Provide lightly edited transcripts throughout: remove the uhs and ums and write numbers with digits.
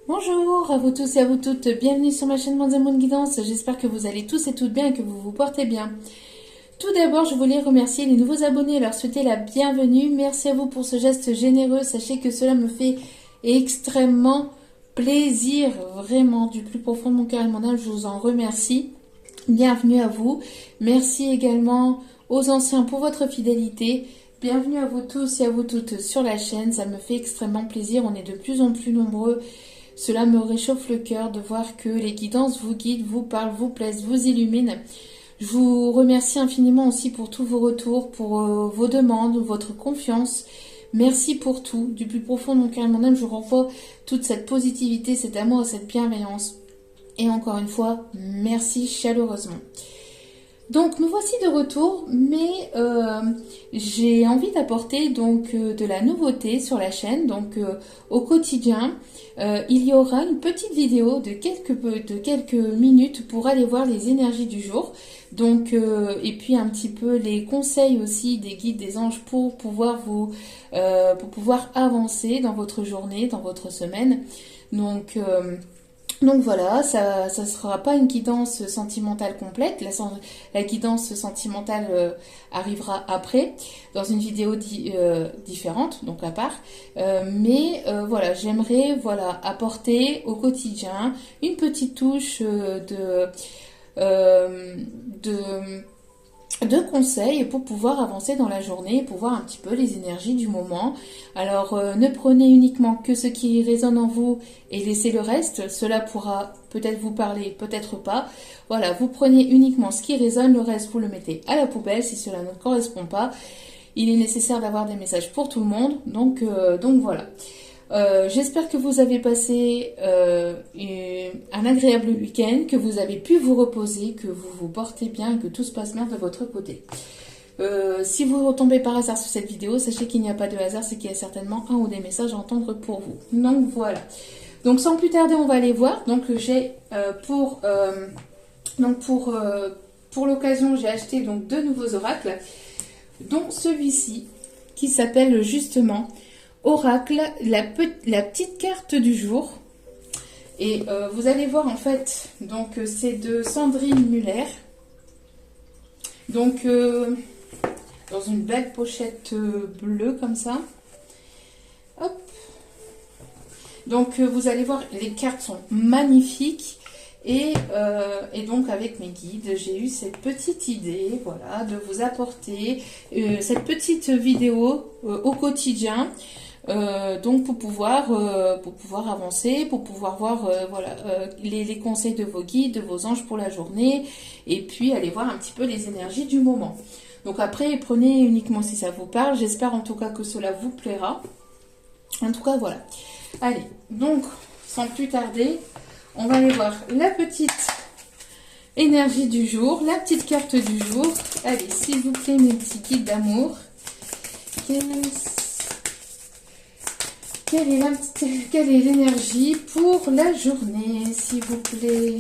Bonjour à vous tous et à vous toutes, bienvenue sur ma chaîne Moon Guidance, j'espère que vous allez tous et toutes bien et que vous vous portez bien. Tout d'abord, je voulais remercier les nouveaux abonnés et leur souhaiter la bienvenue. Merci à vous pour ce geste généreux, sachez que cela me fait extrêmement plaisir, vraiment du plus profond de mon cœur et de mon âme, je vous en remercie. Bienvenue à vous, merci également aux anciens pour votre fidélité. Bienvenue à vous tous et à vous toutes sur la chaîne, ça me fait extrêmement plaisir, on est de plus en plus nombreux. Cela me réchauffe le cœur de voir que les guidances vous guident, vous parlent, vous plaisent, vous illuminent. Je vous remercie infiniment aussi pour tous vos retours, pour vos demandes, votre confiance. Merci pour tout. Du plus profond de mon cœur et de mon âme, je renvoie toute cette positivité, cet amour et cette bienveillance. Et encore une fois, merci chaleureusement. Donc nous voici de retour, mais j'ai envie d'apporter donc de la nouveauté sur la chaîne. Donc au quotidien, il y aura une petite vidéo de quelques minutes pour aller voir les énergies du jour. Donc et puis un petit peu les conseils aussi des guides, des anges pour pouvoir avancer dans votre journée, dans votre semaine. Donc voilà, ça ne sera pas une guidance sentimentale complète. La guidance sentimentale arrivera après, dans une vidéo différente, donc à part. Mais voilà, j'aimerais apporter au quotidien une petite touche de conseils pour pouvoir avancer dans la journée, pour voir un petit peu les énergies du moment. Alors ne prenez uniquement que ce qui résonne en vous et laissez le reste, cela pourra peut-être vous parler, peut-être pas. Voilà, vous prenez uniquement ce qui résonne, le reste vous le mettez à la poubelle si cela ne correspond pas. Il est nécessaire d'avoir des messages pour tout le monde, donc voilà. J'espère que vous avez passé un agréable week-end, que vous avez pu vous reposer, que vous vous portez bien et que tout se passe bien de votre côté. Si vous retombez par hasard sur cette vidéo, sachez qu'il n'y a pas de hasard, c'est qu'il y a certainement un ou des messages à entendre pour vous. Donc voilà. Donc sans plus tarder, on va aller voir. Donc j'ai pour l'occasion, j'ai acheté donc deux nouveaux oracles, dont celui-ci qui s'appelle justement Oracle, la petite carte du jour. Et vous allez voir en fait, donc c'est de Sandrine Muller. Donc dans une belle pochette bleue comme ça. Hop. Donc vous allez voir, les cartes sont magnifiques. Et donc avec mes guides, j'ai eu cette petite idée, voilà, de vous apporter cette petite vidéo au quotidien. Donc pour pouvoir avancer, pour pouvoir voir les conseils de vos guides, de vos anges pour la journée, et puis aller voir un petit peu les énergies du moment. Donc après, prenez uniquement si ça vous parle. J'espère en tout cas que cela vous plaira. En tout cas, voilà. Allez, donc sans plus tarder, on va aller voir la petite énergie du jour, la petite carte du jour. Allez, s'il vous plaît, mes petits guides d'amour. Quelle est l'énergie pour la journée, s'il vous plaît?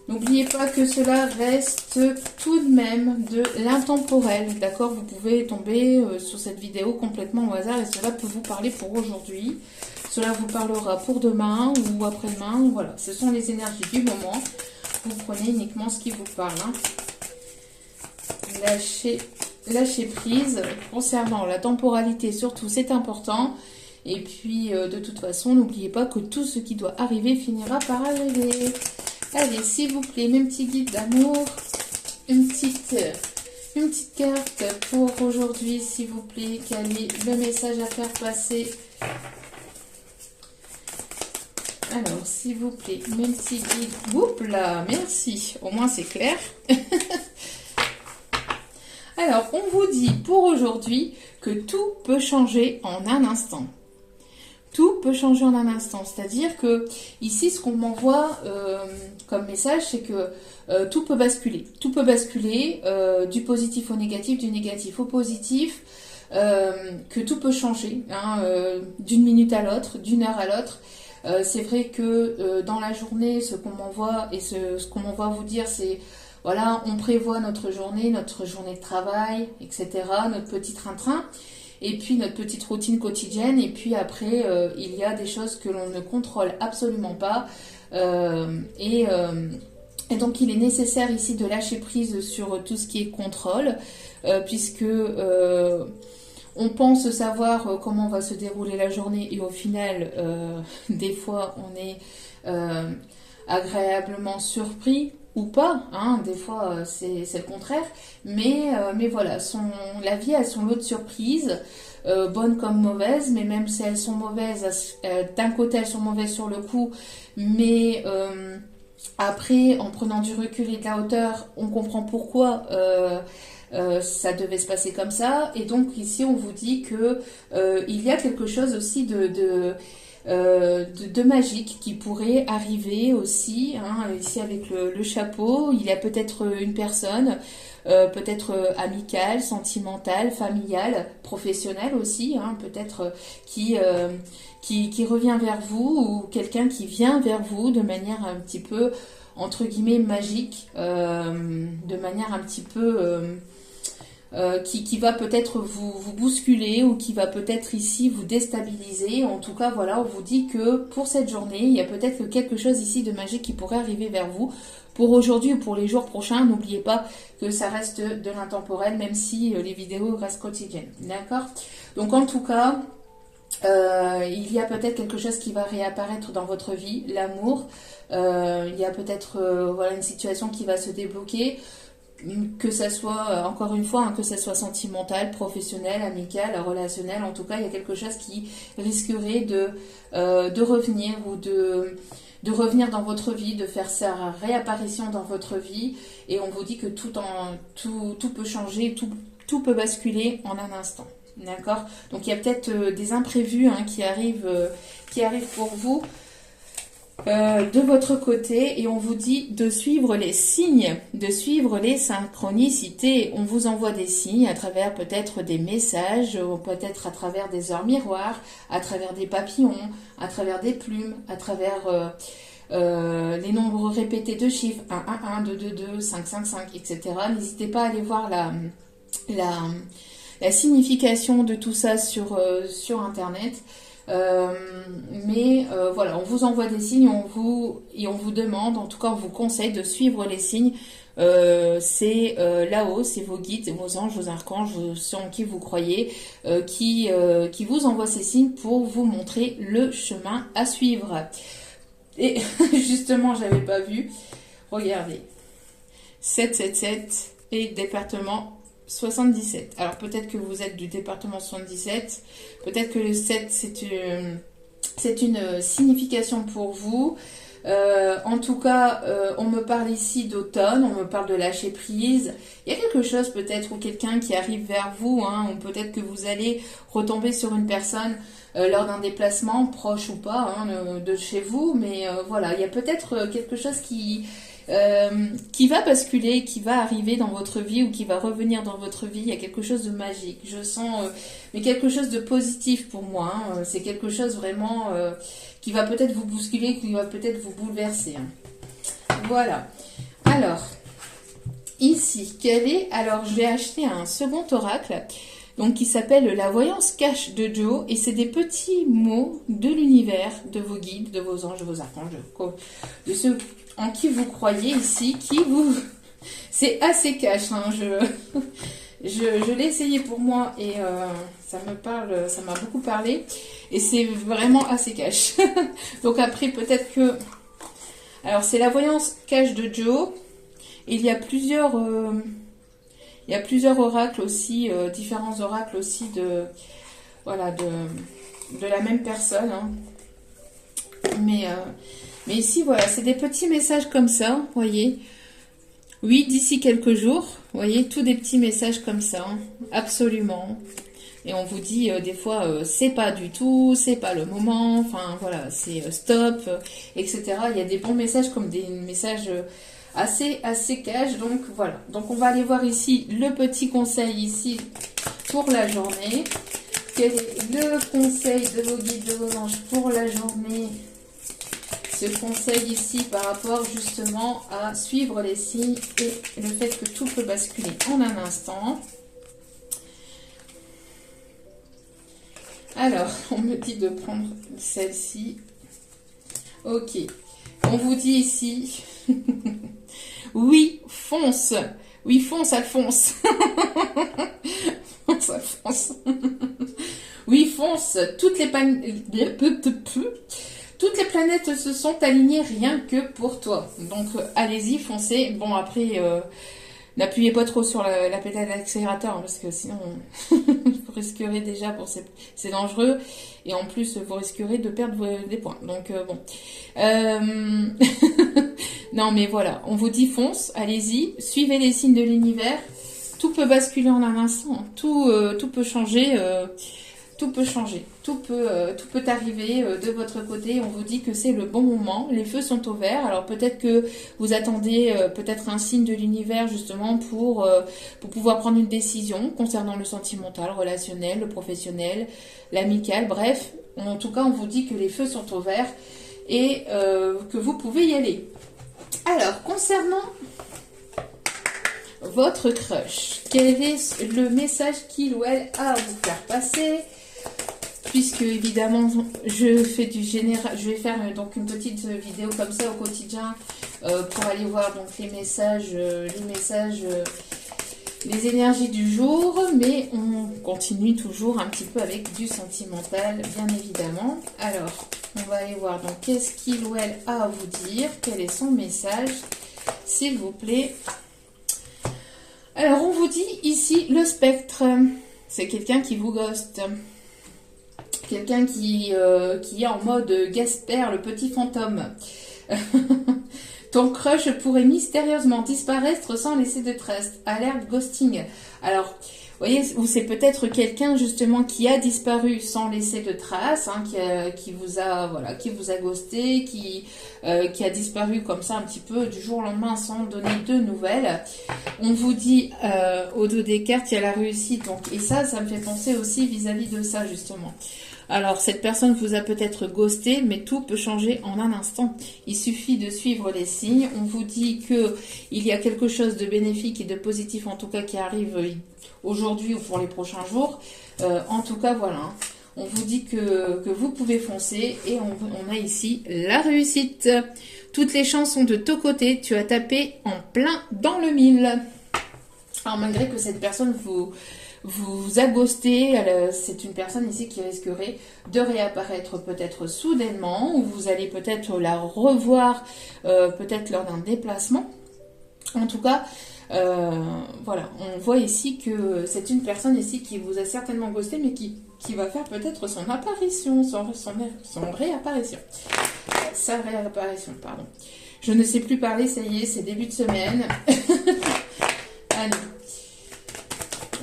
N'oubliez pas que cela reste tout de même de l'intemporel, d'accord? Vous pouvez tomber sur cette vidéo complètement au hasard et cela peut vous parler pour aujourd'hui. Cela vous parlera pour demain ou après-demain. Voilà, ce sont les énergies du moment. Vous prenez uniquement ce qui vous parle. Hein. Lâcher prise concernant la temporalité, surtout c'est important. Et puis de toute façon, n'oubliez pas que tout ce qui doit arriver finira par arriver. Allez, s'il vous plaît, mes petits guides d'amour, une petite carte pour aujourd'hui, s'il vous plaît. Quel est le message à faire passer? Alors, s'il vous plaît, mes petits guides. Oups là, merci. Au moins c'est clair. Alors, on vous dit pour aujourd'hui que tout peut changer en un instant. Tout peut changer en un instant. C'est-à-dire que ici, ce qu'on m'envoie comme message, c'est que tout peut basculer. Tout peut basculer du positif au négatif, du négatif au positif, que tout peut changer d'une minute à l'autre, d'une heure à l'autre. C'est vrai que dans la journée, ce qu'on m'envoie et ce qu'on m'envoie vous dire, c'est voilà, on prévoit notre journée de travail, etc., notre petit train-train. et puis notre petite routine quotidienne, et puis après, il y a des choses que l'on ne contrôle absolument pas, et donc il est nécessaire ici de lâcher prise sur tout ce qui est contrôle, puisque on pense savoir comment va se dérouler la journée, et au final, des fois, on est agréablement surpris ou pas, hein, des fois c'est le contraire, mais voilà, la vie a son lot de surprises, bonnes comme mauvaises, mais même si elles sont mauvaises, d'un côté elles sont mauvaises sur le coup, mais après, en prenant du recul et de la hauteur, on comprend pourquoi ça devait se passer comme ça, et donc ici on vous dit que il y a quelque chose aussi de magique qui pourrait arriver aussi, hein, ici avec le chapeau. Il y a peut-être une personne, peut-être amicale, sentimentale, familiale, professionnelle aussi, hein, peut-être qui revient vers vous, ou quelqu'un qui vient vers vous de manière un petit peu, entre guillemets, magique, de manière un petit peu... qui va peut-être vous bousculer, ou qui va peut-être ici vous déstabiliser. En tout cas, voilà, on vous dit que pour cette journée, il y a peut-être quelque chose ici de magique qui pourrait arriver vers vous. Pour aujourd'hui ou pour les jours prochains, n'oubliez pas que ça reste de l'intemporel, même si les vidéos restent quotidiennes. D'accord? Donc en tout cas, il y a peut-être quelque chose qui va réapparaître dans votre vie, l'amour. Il y a peut-être voilà, une situation qui va se débloquer. Que ça soit, encore une fois, hein, que ça soit sentimental, professionnel, amical, relationnel, en tout cas, il y a quelque chose qui risquerait de revenir, ou de revenir dans votre vie, de faire sa réapparition dans votre vie, et on vous dit que tout peut changer, tout peut basculer en un instant. D'accord? Donc il y a peut-être des imprévus, hein, qui arrivent pour vous. De votre côté, et on vous dit de suivre les signes, de suivre les synchronicités. On vous envoie des signes à travers peut-être des messages, peut-être à travers des heures miroirs, à travers des papillons, à travers des plumes, à travers les nombres répétés de chiffres 1, 1, 1, 2, 2, 2, 5, 5, 5, etc. N'hésitez pas à aller voir la signification de tout ça sur Internet. Mais voilà, on vous envoie des signes, et on vous demande, en tout cas on vous conseille de suivre les signes. C'est là-haut, c'est vos guides, vos anges, vos archanges, ceux en qui vous croyez, qui vous envoient ces signes pour vous montrer le chemin à suivre. Et justement, j'avais pas vu, regardez, 777 et département 77. Alors peut-être que vous êtes du département 77, peut-être que le 7 c'est une signification pour vous. En tout cas, on me parle ici d'automne, on me parle de lâcher prise. Il y a quelque chose peut-être, ou quelqu'un qui arrive vers vous, hein, ou peut-être que vous allez retomber sur une personne lors d'un déplacement, proche ou pas, hein, de chez vous. Mais voilà, il y a peut-être quelque chose qui va basculer, qui va arriver dans votre vie, ou qui va revenir dans votre vie. Il y a quelque chose de magique. Je sens mais quelque chose de positif pour moi. Hein. C'est quelque chose vraiment qui va peut-être vous bousculer, qui va peut-être vous bouleverser. Hein. Voilà. Alors, ici, alors, je vais acheter un second oracle, donc qui s'appelle la voyance cache de Joe, et c'est des petits mots de l'univers, de vos guides, de vos anges, de vos archanges, de ceux en qui vous croyez ici, c'est assez cash, hein, je l'ai essayé pour moi, et ça m'a beaucoup parlé, et c'est vraiment assez cash. Donc après, peut-être que... Alors, c'est la voyance cache de Joe, et il y a plusieurs oracles aussi, différents oracles aussi de la même personne, hein. Mais ici, voilà, c'est des petits messages comme ça, vous voyez. Oui, d'ici quelques jours, vous voyez, tous des petits messages comme ça, hein, absolument. Et on vous dit, des fois, c'est pas du tout, c'est pas le moment, enfin, voilà, c'est stop, etc. Il y a des bons messages comme des messages assez cash, donc voilà. Donc, on va aller voir ici le petit conseil ici pour la journée. Quel est le conseil de vos guides, de vos anges pour la journée ? Ce conseil ici par rapport justement à suivre les signes et le fait que tout peut basculer en un instant. Alors, on me dit de prendre celle-ci. Ok. On vous dit ici... oui, fonce. Oui, fonce, Alphonse. Fonce, Alphonse. Oui, fonce. Toutes les planètes se sont alignées rien que pour toi. Donc, allez-y, foncez. Bon, après, n'appuyez pas trop sur la pédale d'accélérateur, hein, parce que sinon, vous risquerez déjà, c'est dangereux. Et en plus, vous risquerez de perdre des points. Donc, bon. Non, mais voilà, on vous dit fonce, allez-y, suivez les signes de l'univers. Tout peut basculer en un instant. Tout peut changer. Tout peut changer. Tout peut arriver de votre côté. On vous dit que c'est le bon moment. Les feux sont au vert. Alors peut-être que vous attendez peut-être un signe de l'univers justement pour pouvoir prendre une décision concernant le sentimental, relationnel, le professionnel, l'amical. Bref, en tout cas, on vous dit que les feux sont au vert et que vous pouvez y aller. Alors, concernant votre crush, quel est le message qu'il ou elle a à vous faire passer? Puisque évidemment je fais je vais faire donc une petite vidéo comme ça au quotidien pour aller voir donc les messages, les énergies du jour, mais on continue toujours un petit peu avec du sentimental, bien évidemment. Alors, on va aller voir donc qu'est-ce qu'il ou elle a à vous dire, quel est son message, s'il vous plaît. Alors, on vous dit ici le spectre, c'est quelqu'un qui vous ghoste. Quelqu'un qui est en mode Gasper, le petit fantôme. Ton crush pourrait mystérieusement disparaître sans laisser de traces. Alerte ghosting. Alors, vous voyez, c'est peut-être quelqu'un justement qui a disparu sans laisser de traces, hein, qui vous a ghosté, qui a disparu comme ça un petit peu du jour au lendemain sans donner de nouvelles. On vous dit au dos des cartes, il y a la réussite. Donc, et ça me fait penser aussi vis-à-vis de ça justement. Alors, cette personne vous a peut-être ghosté, mais tout peut changer en un instant. Il suffit de suivre les signes. On vous dit que il y a quelque chose de bénéfique et de positif, en tout cas, qui arrive aujourd'hui ou pour les prochains jours. En tout cas, voilà. Hein. On vous dit que vous pouvez foncer et on a ici la réussite. Toutes les chances sont de ton côté. Tu as tapé en plein dans le mille. Alors, malgré que cette personne vous a ghosté, c'est une personne ici qui risquerait de réapparaître peut-être soudainement, ou vous allez peut-être la revoir peut-être lors d'un déplacement. En tout cas, voilà, on voit ici que c'est une personne ici qui vous a certainement ghosté, mais qui va faire peut-être son apparition, sa réapparition, pardon. Je ne sais plus parler, ça y est, c'est début de semaine. Allez.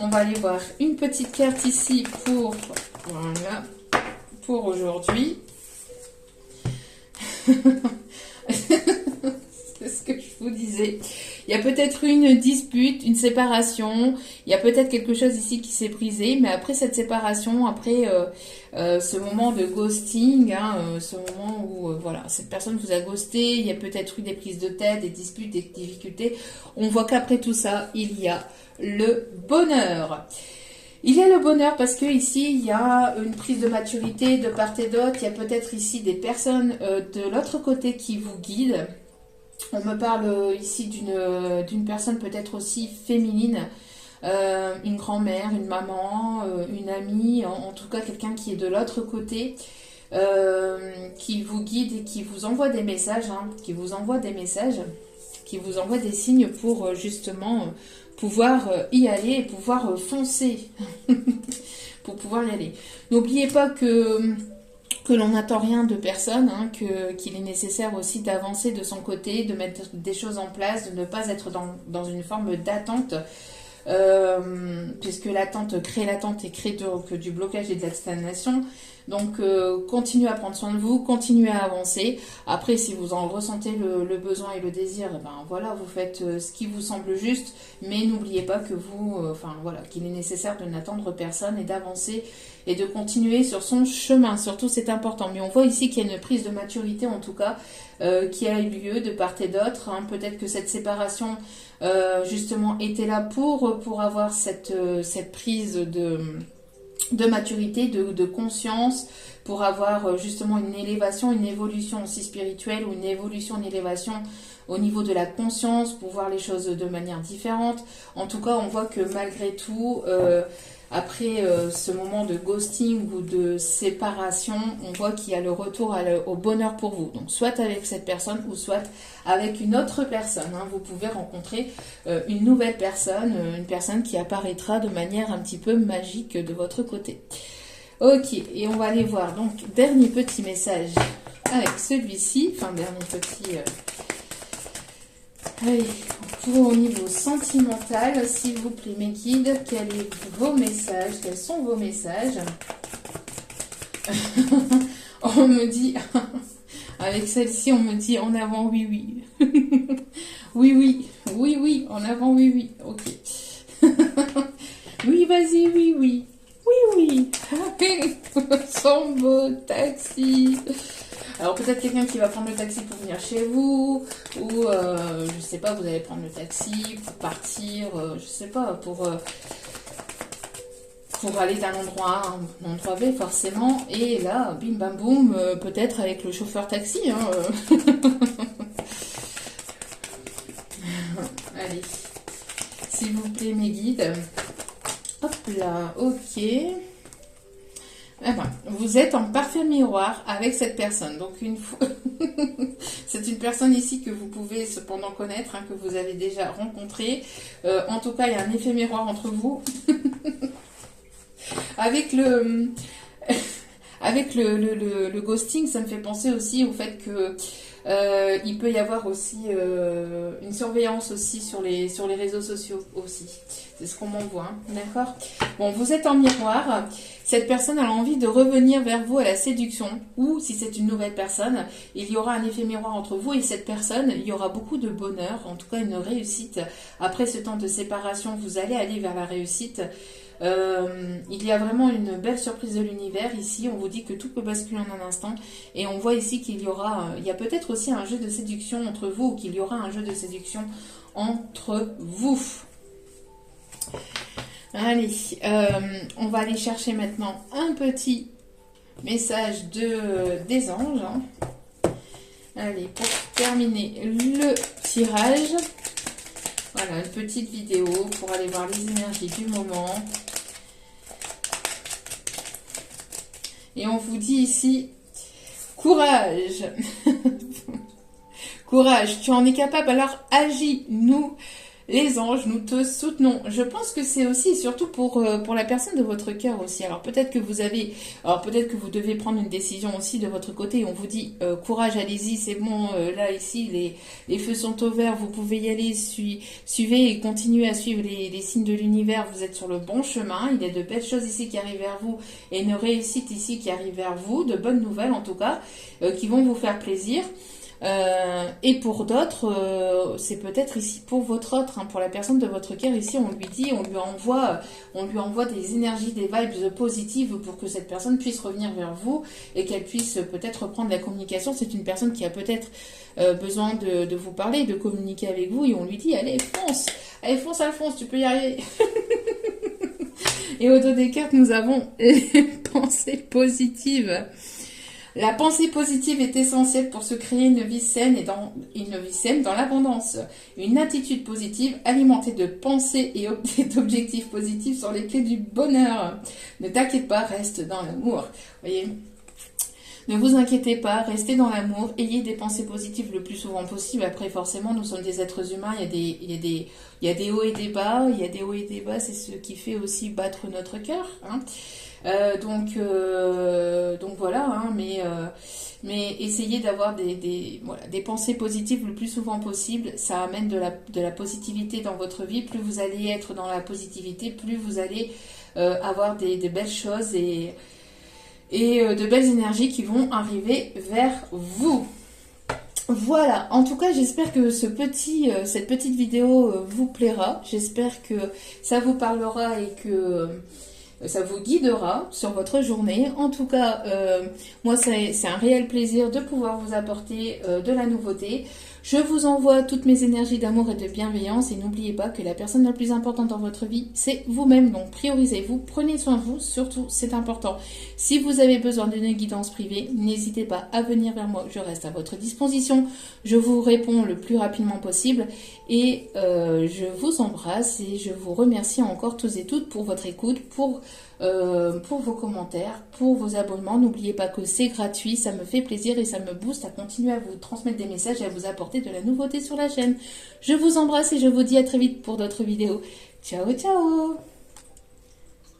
On va aller voir une petite carte ici pour aujourd'hui. C'est ce que je vous disais. Il y a peut-être une dispute, une séparation. Il y a peut-être quelque chose ici qui s'est brisé. Mais après cette séparation, après ce moment de ghosting, hein, ce moment où voilà, cette personne vous a ghosté, il y a peut-être eu des prises de tête, des disputes, des difficultés. On voit qu'après tout ça, il y a le bonheur. Il y a le bonheur parce que ici, il y a une prise de maturité de part et d'autre. Il y a peut-être ici des personnes de l'autre côté qui vous guident. On me parle ici d'une personne peut-être aussi féminine, une grand-mère, une maman, une amie, en tout cas quelqu'un qui est de l'autre côté, qui vous guide et qui vous envoie des messages, qui vous envoie des signes pour justement pouvoir y aller et pouvoir foncer, pour pouvoir y aller. N'oubliez pas que l'on n'attend rien de personne, hein, qu'il est nécessaire aussi d'avancer de son côté, de mettre des choses en place, de ne pas être dans une forme d'attente, puisque l'attente crée l'attente et crée que du blocage et de la stagnation. Donc, continuez à prendre soin de vous, continuez à avancer. Après, si vous en ressentez le besoin et le désir, ben voilà, vous faites ce qui vous semble juste, mais n'oubliez pas que qu'il est nécessaire de n'attendre personne et d'avancer et de continuer sur son chemin. Surtout, c'est important. Mais on voit ici qu'il y a une prise de maturité, en tout cas, qui a eu lieu de part et d'autre. Hein. Peut-être que cette séparation, justement, était là pour avoir cette prise de maturité, de conscience, pour avoir justement une élévation, une évolution aussi spirituelle, ou une évolution, une élévation au niveau de la conscience, pour voir les choses de manière différente. En tout cas, on voit que malgré tout, après ce moment de ghosting ou de séparation, on voit qu'il y a le retour au bonheur pour vous. Donc soit avec cette personne ou soit avec une autre personne. Hein. Vous pouvez rencontrer une nouvelle personne, une personne qui apparaîtra de manière un petit peu magique de votre côté. Ok, et on va aller voir. Donc, dernier petit message avec celui-ci. Enfin, dernier petit... Allez, pour au niveau sentimental, s'il vous plaît, mes guides, quels sont vos messages? Quels sont vos messages? On me dit, avec celle-ci, on me dit en avant, oui, oui. Oui, oui, oui, oui, en avant, oui, oui. Ok. Oui, vas-y, oui, oui. Oui, oui. Son beau taxi. Alors peut-être quelqu'un qui va prendre le taxi pour venir chez vous, ou je sais pas, vous allez prendre le taxi pour partir, je sais pas, pour aller d'un endroit A à un endroit B forcément, et là, bim bam boum, peut-être avec le chauffeur taxi. Hein, Allez, s'il vous plaît mes guides. Hop là, ok. Eh ben, vous êtes en parfait miroir avec cette personne. Donc une fois, c'est une personne ici que vous pouvez cependant connaître, hein, que vous avez déjà rencontré. En tout cas, il y a un effet miroir entre vous. Avec le ghosting, ça me fait penser aussi au fait que il peut y avoir aussi une surveillance aussi sur les réseaux sociaux aussi. C'est ce qu'on m'envoie, hein, d'accord? Bon, vous êtes en miroir. Cette personne a envie de revenir vers vous à la séduction, ou si c'est une nouvelle personne, il y aura un effet miroir entre vous et cette personne. Il y aura beaucoup de bonheur, en tout cas une réussite. Après ce temps de séparation, vous allez aller vers la réussite. Il y a vraiment une belle surprise de l'univers ici. On vous dit que tout peut basculer en un instant, et on voit ici qu'il y aura, il y a peut-être aussi un jeu de séduction entre vous, ou qu'il y aura un jeu de séduction entre vous. Allez, on va aller chercher maintenant un petit message des anges. Hein. Allez, pour terminer le tirage, voilà, une petite vidéo pour aller voir les énergies du moment. Et on vous dit ici, courage. Courage, tu en es capable, alors agis, nous, les anges, nous te soutenons. Je pense que c'est aussi et surtout pour la personne de votre cœur aussi. Alors peut-être que vous devez prendre une décision aussi de votre côté. On vous dit courage, allez-y, c'est bon. Là ici, les feux sont au vert, vous pouvez y aller. Suivez et continuez à suivre les signes de l'univers. Vous êtes sur le bon chemin. Il y a de belles choses ici qui arrivent vers vous et une réussite ici qui arrive vers vous. De bonnes nouvelles en tout cas qui vont vous faire plaisir. Et pour d'autres, c'est peut-être ici pour votre autre, hein, pour la personne de votre cœur ici, on lui envoie des énergies, des vibes positives pour que cette personne puisse revenir vers vous et qu'elle puisse peut-être reprendre la communication. C'est une personne qui a peut-être besoin de vous parler, de communiquer avec vous, et on lui dit allez fonce Alphonse, tu peux y arriver. Et au dos des cartes, nous avons les pensées positives. La pensée positive est essentielle pour se créer une vie saine dans l'abondance. Une attitude positive alimentée de pensées et d'objectifs positifs sont les clés du bonheur. Ne t'inquiète pas, reste dans l'amour. Voyez, ne vous inquiétez pas, restez dans l'amour, ayez des pensées positives le plus souvent possible. Après, forcément, nous sommes des êtres humains, il y a des hauts et des bas, c'est ce qui fait aussi battre notre cœur, hein. Donc voilà, hein, mais essayez d'avoir des pensées positives le plus souvent possible. Ça amène de la positivité dans votre vie. Plus vous allez être dans la positivité, plus vous allez avoir des belles choses et de belles énergies qui vont arriver vers vous. Voilà, en tout cas j'espère que cette petite vidéo vous plaira. J'espère que ça vous parlera et Ça vous guidera sur votre journée. En tout cas, moi, c'est un réel plaisir de pouvoir vous apporter de la nouveauté. Je vous envoie toutes mes énergies d'amour et de bienveillance et n'oubliez pas que la personne la plus importante dans votre vie, c'est vous-même. Donc priorisez-vous, prenez soin de vous, surtout c'est important. Si vous avez besoin d'une guidance privée, n'hésitez pas à venir vers moi, je reste à votre disposition. Je vous réponds le plus rapidement possible et je vous embrasse et je vous remercie encore tous et toutes pour votre écoute, pour vos commentaires, pour vos abonnements. N'oubliez pas que c'est gratuit, ça me fait plaisir et ça me booste à continuer à vous transmettre des messages et à vous apporter de la nouveauté sur la chaîne. Je vous embrasse et je vous dis à très vite pour d'autres vidéos. Ciao, ciao!